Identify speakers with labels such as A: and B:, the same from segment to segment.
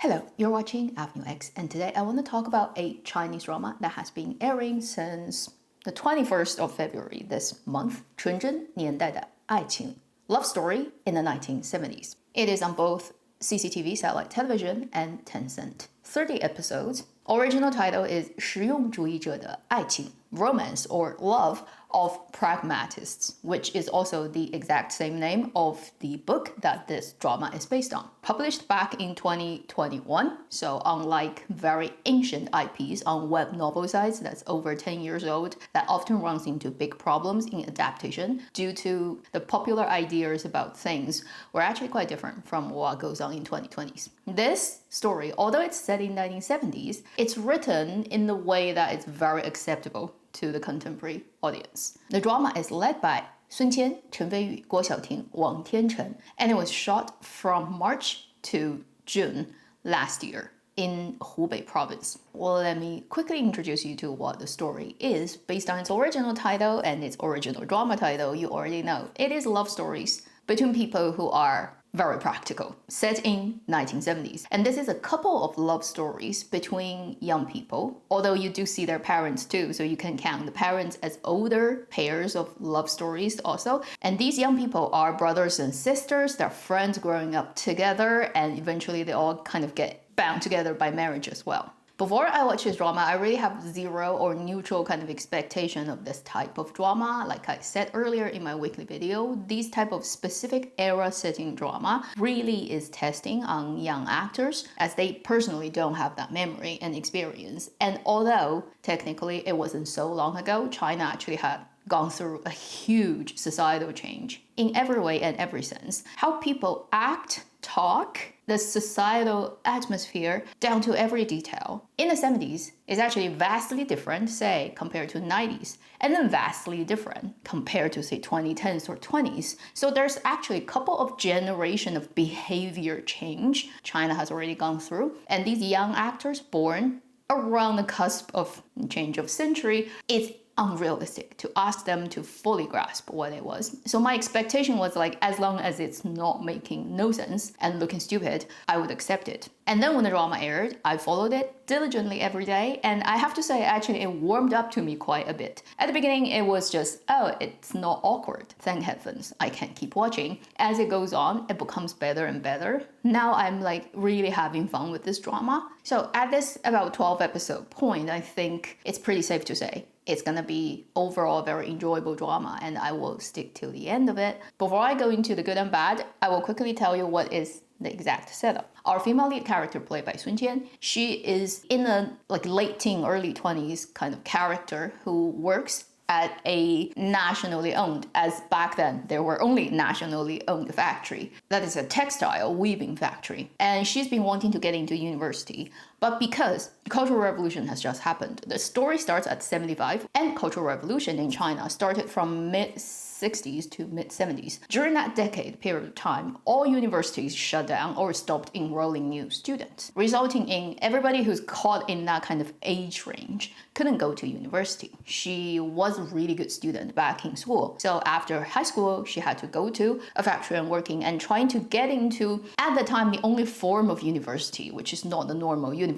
A: Hello, you're watching Avenue X, and today I want to talk about a Chinese drama that has been airing since the 21st of February this month, 纯真年代的爱情 Love Story in the 1970s. It is on both CCTV satellite television and Tencent. 30 episodes. Original title is 实用主义者的爱情 Romance or Love of Pragmatists, which is also the exact same name of the book that this drama is based on. Published back in 2021, so unlike very ancient IPs on web novel sites that's over 10 years old, that often runs into big problems in adaptation due to the popular ideas about things were actually quite different from what goes on in 2020s. This story, although it's set in 1970s, it's written in the way that it's very acceptable to the contemporary audience. The drama is led by Sun Qian, Chen Feiyu, Guo Xiaoting, Wang Tianchen, and it was shot from March to June last year in Hubei province. Well, let me quickly introduce you to what the story is. Based on its original title and its original drama title, you already know it is love stories between people who are very practical, set in 1970s. And this is a couple of love stories between young people, although you do see their parents too, so you can count the parents as older pairs of love stories also. And these young people are brothers and sisters, they're friends growing up together, and eventually they all kind of get bound together by marriage as well. Before I watch this drama, I really have zero or neutral kind of expectation of this type of drama. Like I said earlier in my weekly video, these type of specific era setting drama really is testing on young actors as they personally don't have that memory and experience. And although technically it wasn't so long ago, China actually had gone through a huge societal change in every way and every sense. How people act, talk, the societal atmosphere down to every detail in the 70s is actually vastly different, say, compared to 90s, and then vastly different compared to, say, 2010s or 20s. So there's actually a couple of generations of behavior change China has already gone through, and these young actors born around the cusp of change of century, it's unrealistic to ask them to fully grasp what it was. So my expectation was like, as long as it's not making no sense and looking stupid, I would accept it. And then when the drama aired, I followed it diligently every day, and I have to say, actually, it warmed up to me quite a bit. At the beginning, it was just, oh, it's not awkward. Thank heavens, I can keep watching. As it goes on, it becomes better and better. Now I'm like really having fun with this drama. So at this about 12 episode point, I think it's pretty safe to say it's gonna be overall a very enjoyable drama, and I will stick till the end of it. Before I go into the good and bad, I will quickly tell you what is the exact setup. Our female lead character played by Sun Qian, she is in a like late teen, early 20s kind of character who works at a nationally owned, as back then there were only nationally owned factory. That is a textile weaving factory. And she's been wanting to get into university, but because the Cultural Revolution has just happened, the story starts at 75, and Cultural Revolution in China started from mid-60s to mid-70s. During that decade period of time, all universities shut down or stopped enrolling new students, resulting in everybody who's caught in that kind of age range couldn't go to university. She was a really good student back in school. So after high school, she had to go to a factory and working and trying to get into, at the time, the only form of university, which is not the normal university.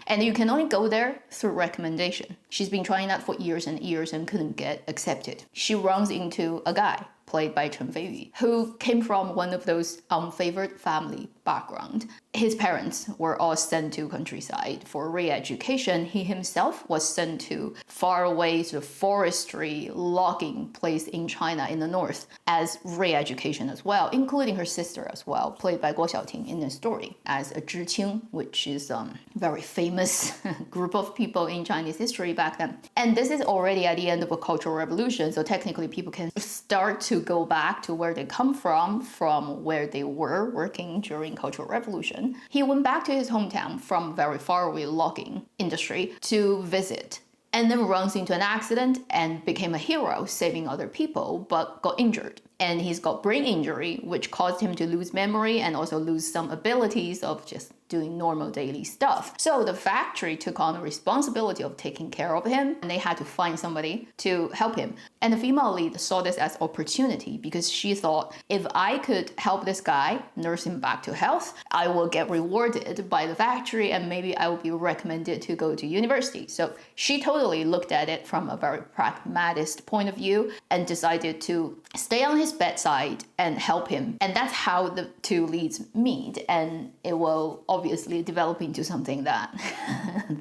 A: And you can only go there through recommendation. She's been trying that for years and years and couldn't get accepted. She runs into a guy played by Chen Feiyu, who came from one of those unfavored family background. His parents were all sent to countryside for re-education. He himself was sent to far away to the forestry logging place in China in the north as re-education as well, including her sister as well, played by Guo Xiaoting in the story as a Zhiqing, which is a very famous group of people in Chinese history back then. And this is already at the end of a cultural revolution, so technically people can start to go back to where they come from where they were working during Cultural Revolution. He went back to his hometown from very far away logging industry to visit, and then runs into an accident and became a hero, saving other people, but got injured. And he's got brain injury, which caused him to lose memory and also lose some abilities of just doing normal daily stuff. So the factory took on the responsibility of taking care of him, and they had to find somebody to help him. And the female lead saw this as opportunity because she thought, if I could help this guy nurse him back to health, I will get rewarded by the factory and maybe I will be recommended to go to university. So she totally looked at it from a very pragmatist point of view and decided to stay on his bedside and help him. And that's how the two leads meet. And it will obviously develop into something that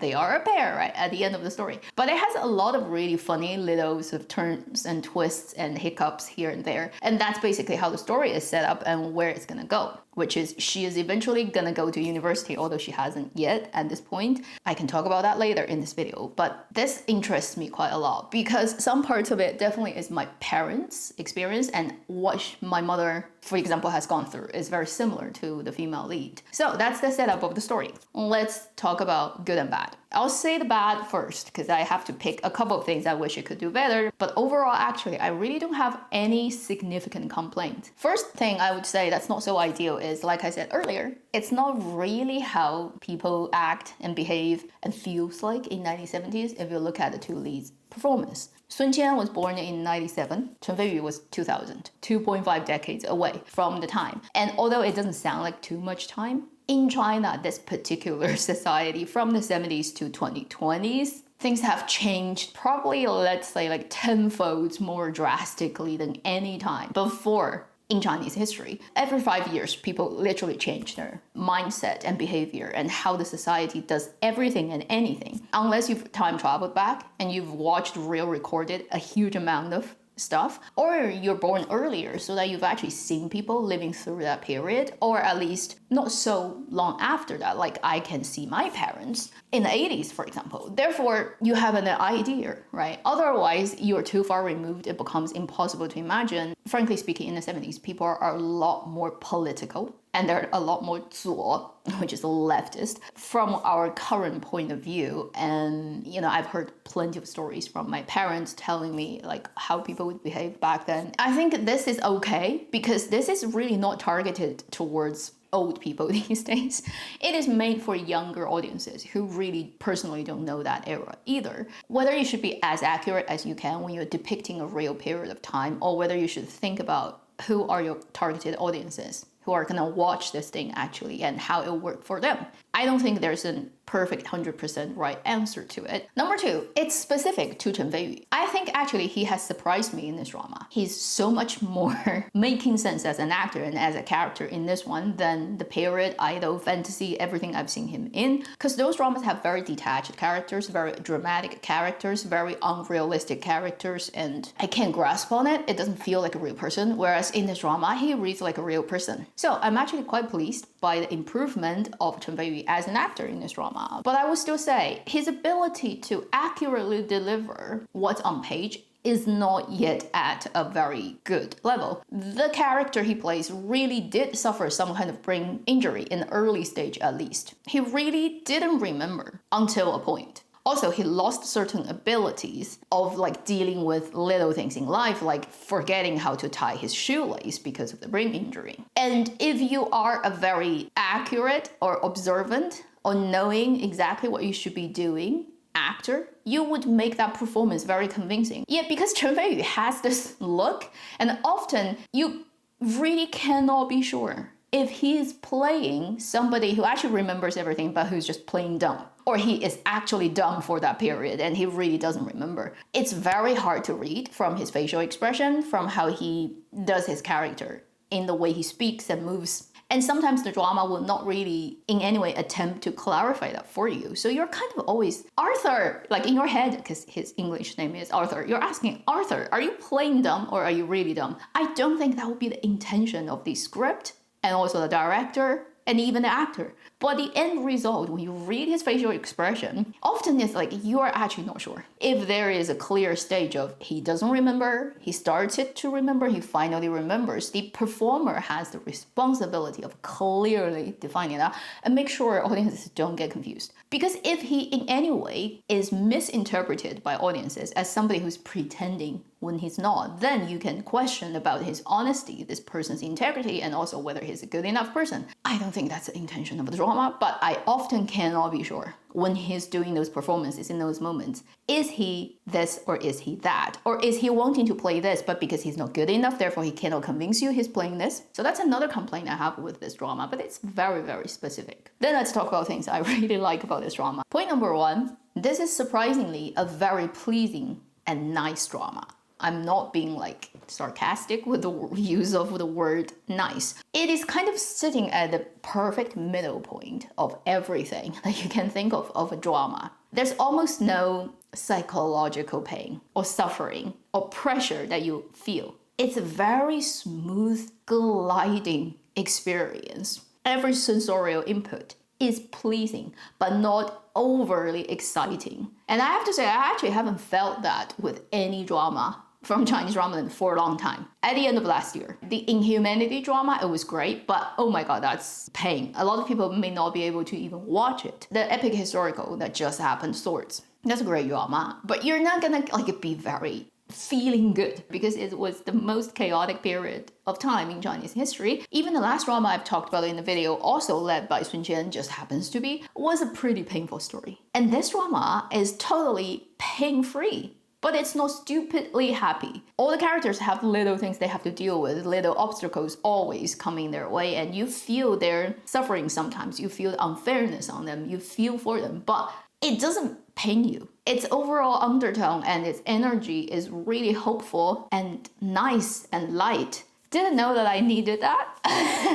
A: they are a pair, right, at the end of the story. But it has a lot of really funny little sort of turns and twists and hiccups here and there. And that's basically how the story is set up and where it's gonna go, which is she is eventually gonna go to university, although she hasn't yet at this point. I can talk about that later in this video, but this interests me quite a lot because some parts of it definitely is my parents' experience, and what my mother, for example, has gone through is very similar to the female lead. So that's the setup of the story. Let's talk about good and bad. I'll say the bad first because I have to pick a couple of things I wish it could do better, but overall, actually, I really don't have any significant complaints. First thing I would say that's not so ideal is, like I said earlier, it's not really how people act and behave and feels like in 1970s if you look at the two leads' performance. Sun Qian was born in 97, Chen Feiyu was 2000, 2.5 decades away from the time. And although it doesn't sound like too much time, in China, this particular society from the 70s to 2020s, things have changed probably, let's say, like tenfold more drastically than any time before in Chinese history. Every 5 years, people literally change their mindset and behavior and how the society does everything and anything. Unless you've time traveled back and you've watched real recorded a huge amount of stuff, or you're born earlier so that you've actually seen people living through that period, or at least not so long after that, like I can see my parents in the 80s, for example. Therefore, you have an idea, right? Otherwise, you're too far removed, it becomes impossible to imagine. Frankly speaking, in the 70s, people are a lot more political, and they're a lot more 左, which is leftist, from our current point of view. And, you know, I've heard plenty of stories from my parents telling me like how people would behave back then. I think this is okay because this is really not targeted towards old people these days. It is made for younger audiences who really personally don't know that era either. Whether you should be as accurate as you can when you're depicting a real period of time, or whether you should think about who are your targeted audiences who are gonna watch this thing actually and how it worked for them. I don't think there's a perfect 100% right answer to it. Number two, it's specific to Chen Feiyu. I think actually he has surprised me in this drama. He's so much more making sense as an actor and as a character in this one than the period, idol, fantasy, everything I've seen him in. Because those dramas have very detached characters, very dramatic characters, very unrealistic characters, and I can't grasp on it. It doesn't feel like a real person. Whereas in this drama, he reads like a real person. So I'm actually quite pleased by the improvement of Chen Feiyu as an actor in this drama. But I would still say his ability to accurately deliver what's on page is not yet at a very good level. The character he plays really did suffer some kind of brain injury in the early stage at least. He really didn't remember until a point. Also, he lost certain abilities of like dealing with little things in life, like forgetting how to tie his shoelace because of the brain injury. And if you are a very accurate or observant or knowing exactly what you should be doing actor, you would make that performance very convincing. Yet because Chen Feiyu has this look, and often you really cannot be sure if he is playing somebody who actually remembers everything but who's just plain dumb, or he is actually dumb for that period and he really doesn't remember. It's very hard to read from his facial expression, from how he does his character, in the way he speaks and moves. And sometimes the drama will not really in any way attempt to clarify that for you. So you're kind of always, Arthur, like in your head, because his English name is Arthur, you're asking, Arthur, are you playing dumb or are you really dumb? I don't think that would be the intention of the script and also the director and even the actor. But the end result, when you read his facial expression, often it's like you are actually not sure. If there is a clear stage of he doesn't remember, he started to remember, he finally remembers, the performer has the responsibility of clearly defining that and make sure audiences don't get confused. Because if he in any way is misinterpreted by audiences as somebody who's pretending when he's not, then you can question about his honesty, this person's integrity, and also whether he's a good enough person. I don't think that's the intention of the drama. drama, but I often cannot be sure when he's doing those performances in those moments. Is he this or is he that? Or is he wanting to play this, but because he's not good enough, therefore he cannot convince you he's playing this? So that's another complaint I have with this drama, but it's very, very specific. Then let's talk about things I really like about this drama. Point number one, this is surprisingly a very pleasing and nice drama. I'm not being like sarcastic with the use of the word nice. It is kind of sitting at the perfect middle point of everything that you can think of a drama. There's almost no psychological pain or suffering or pressure that you feel. It's a very smooth, gliding experience. Every sensorial input is pleasing, but not overly exciting. And I have to say, I actually haven't felt that with any drama from Chinese drama for a long time. At the end of last year, the Inhumanity drama, it was great, but oh my god, that's pain. A lot of people may not be able to even watch it. The epic historical that just happened, Swords, that's a great drama, but you're not gonna like be very feeling good because it was the most chaotic period of time in Chinese history. Even the last drama I've talked about in the video, also led by Sun Qian, just happens to be, was a pretty painful story. And this drama is totally pain-free. But it's not stupidly happy. All the characters have little things they have to deal with, little obstacles always coming their way, and you feel their suffering sometimes. You feel the unfairness on them, you feel for them, but it doesn't pain you. Its overall undertone and its energy is really hopeful and nice and light. Didn't know that I needed that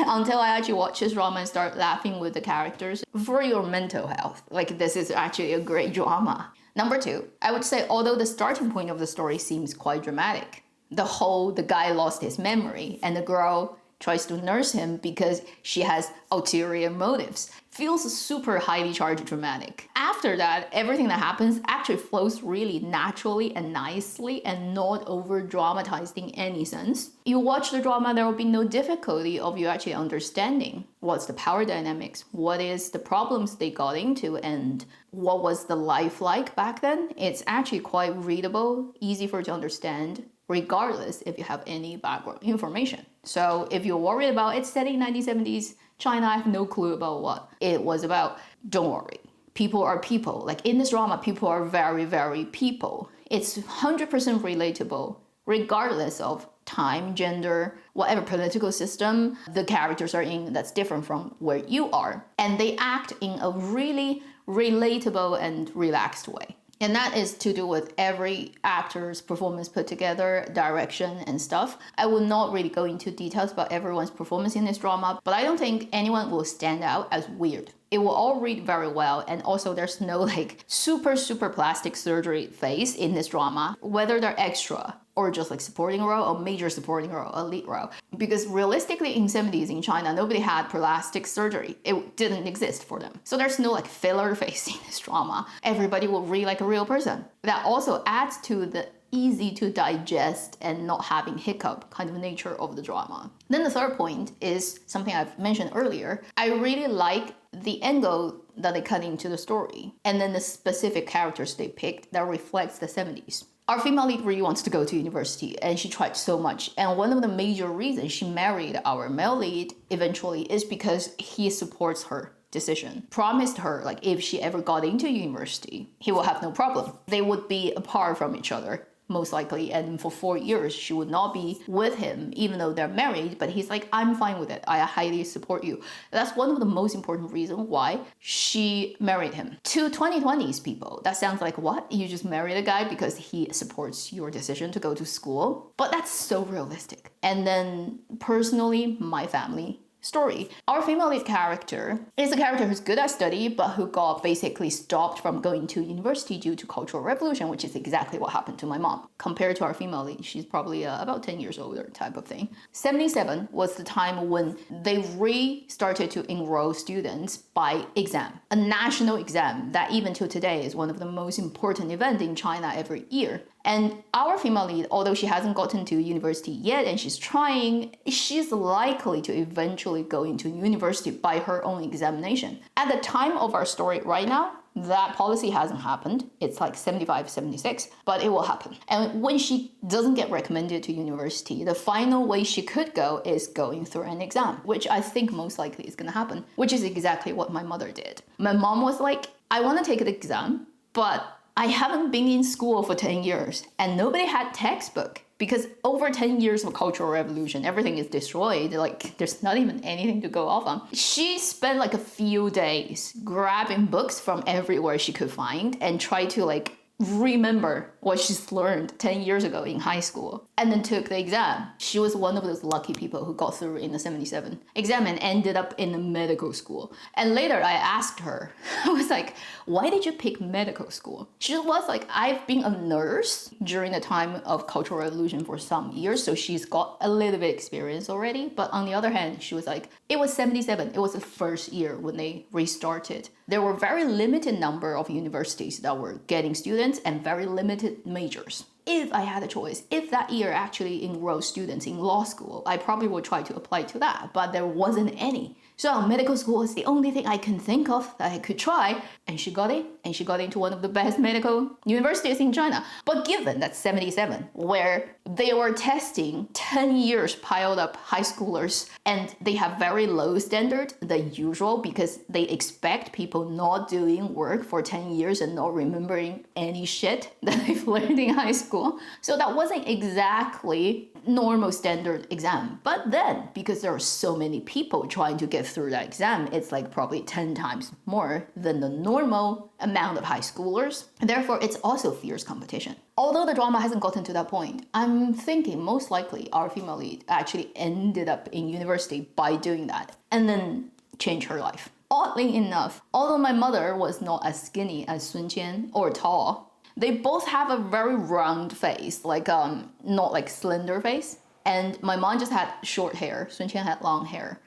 A: until I actually watched this drama and start laughing with the characters. For your mental health, like this is actually a great drama. Number two, I would say although the starting point of the story seems quite dramatic, the guy lost his memory and the girl tries to nurse him because she has ulterior motives, feels super highly charged dramatic. After that, everything that happens actually flows really naturally and nicely and not over dramatized in any sense. You watch the drama, there will be no difficulty of you actually understanding what's the power dynamics, what is the problems they got into, and what was the life like back then. It's actually quite readable, easy for you to understand, regardless if you have any background information. So if you're worried about it set in 1970s China, I have no clue about what it was about. Don't worry. People are people. Like in this drama, people are very, very people. It's 100% relatable, regardless of time, gender, whatever political system the characters are in that's different from where you are. And they act in a really relatable and relaxed way. And that is to do with every actor's performance put together, direction and stuff. I will not really go into details about everyone's performance in this drama, but I don't think anyone will stand out as weird. It will all read very well, and also there's no like super plastic surgery phase in this drama, whether they're extra or just like supporting role or major supporting role, a lead role. Because realistically in 70s in China, nobody had plastic surgery. It didn't exist for them. So there's no like filler face in this drama. Everybody will read like a real person. That also adds to the easy to digest and not having hiccup kind of nature of the drama. Then the third point is something I've mentioned earlier. I really like the angle that they cut into the story and then the specific characters they picked that reflects the 70s. Our female lead really wants to go to university and she tried so much. And one of the major reasons she married our male lead eventually is because he supports her decision. Promised her like if she ever got into university, he will have no problem. They would be apart from each other most likely, and for 4 years she would not be with him even though they're married, but he's like, I'm fine with it, I highly support you. That's one of the most important reasons why she married him. To 2020s people, that sounds like, what? You just married a guy because he supports your decision to go to school? But that's so realistic. And then personally, my family story. Our female lead character is a character who's good at study, but who got basically stopped from going to university due to Cultural Revolution, which is exactly what happened to my mom. Compared to our female lead, she's probably about 10 years older type of thing. 77 was the time when they restarted to enroll students by exam, a national exam that even till today is one of the most important events in China every year. And our female lead, although she hasn't gotten to university yet and she's trying, she's likely to eventually go into university by her own examination. At the time of our story right now, that policy hasn't happened. It's like 75, 76, but it will happen. And when she doesn't get recommended to university, the final way she could go is going through an exam, which I think most likely is going to happen, which is exactly what my mother did. My mom was like, I want to take the exam, but I haven't been in school for 10 years and nobody had textbook. Because over 10 years of Cultural Revolution, everything is destroyed. Like, there's not even anything to go off on. She spent like a few days grabbing books from everywhere she could find and try to like remember what she's learned 10 years ago in high school, and then took the exam. She was one of those lucky people who got through in the 77 exam and ended up in a medical school. And later I asked her, I was like, why did you pick medical school? She was like, I've been a nurse during the time of Cultural Revolution for some years, so she's got a little bit experience already. But on the other hand, she was like, it was 77. It was the first year when they restarted. There were very limited number of universities that were getting students and very limited majors. If I had a choice, if that year actually enrolled students in law school, I probably would try to apply to that, but there wasn't any. So medical school is the only thing I can think of that I could try, and she got it, and she got into one of the best medical universities in China. But given that 77, where they were testing 10 years piled up high schoolers, and they have very low standard, the usual, because they expect people not doing work for 10 years and not remembering any shit that they've learned in high school. So that wasn't exactly normal standard exam. But then, because there are so many people trying to get through that exam, it's like probably 10 times more than the normal amount of high schoolers. Therefore, it's also fierce competition. Although the drama hasn't gotten to that point, I'm thinking most likely our female lead actually ended up in university by doing that and then changed her life. Oddly enough, although my mother was not as skinny as Sun Qian or tall, they both have a very round face, like not like slender face. And my mom just had short hair. Sun Qian had long hair.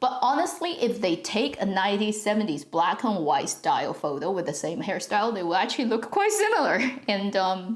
A: But honestly, if they take a 90s, 70s black and white style photo with the same hairstyle, they will actually look quite similar. And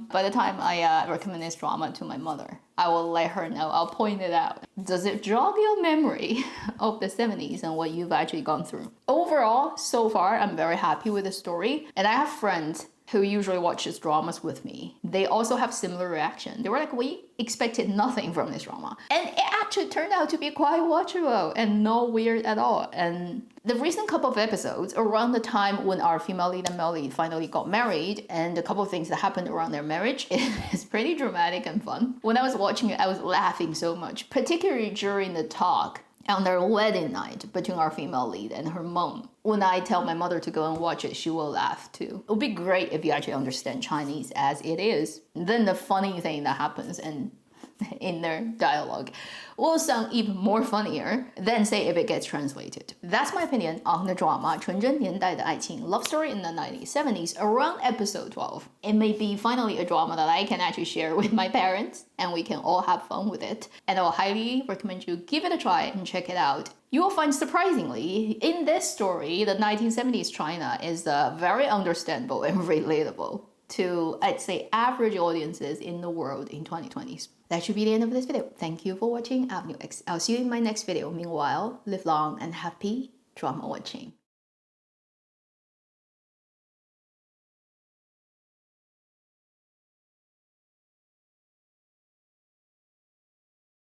A: by the time I recommend this drama to my mother, I will let her know, I'll point it out. Does it jog your memory of the 70s and what you've actually gone through? Overall, so far, I'm very happy with the story. And I have friends who usually watches dramas with me. They also have similar reaction. They were like, we expected nothing from this drama. And it actually turned out to be quite watchable and not weird at all. And the recent couple of episodes, around the time when our female lead and male lead finally got married, and a couple of things that happened around their marriage, it's pretty dramatic and fun. When I was watching it, I was laughing so much, particularly during the talk on their wedding night between our female lead and her mom. When I tell my mother to go and watch it, she will laugh too. It would be great if you actually understand Chinese as it is. Then the funny thing that happens and in their dialogue will sound even more funnier than say if it gets translated. That's my opinion on the drama 纯真年代的爱情 love story in the 1970s around episode 12. It may be finally a drama that I can actually share with my parents and we can all have fun with it. And I will highly recommend you give it a try and check it out. You will find surprisingly, in this story, the 1970s China is very understandable and relatable to, I'd say, average audiences in the world in 2020s. That should be the end of this video. Thank you for watching Avenue X. I'll see you in my next video. Meanwhile, live long and happy drama watching.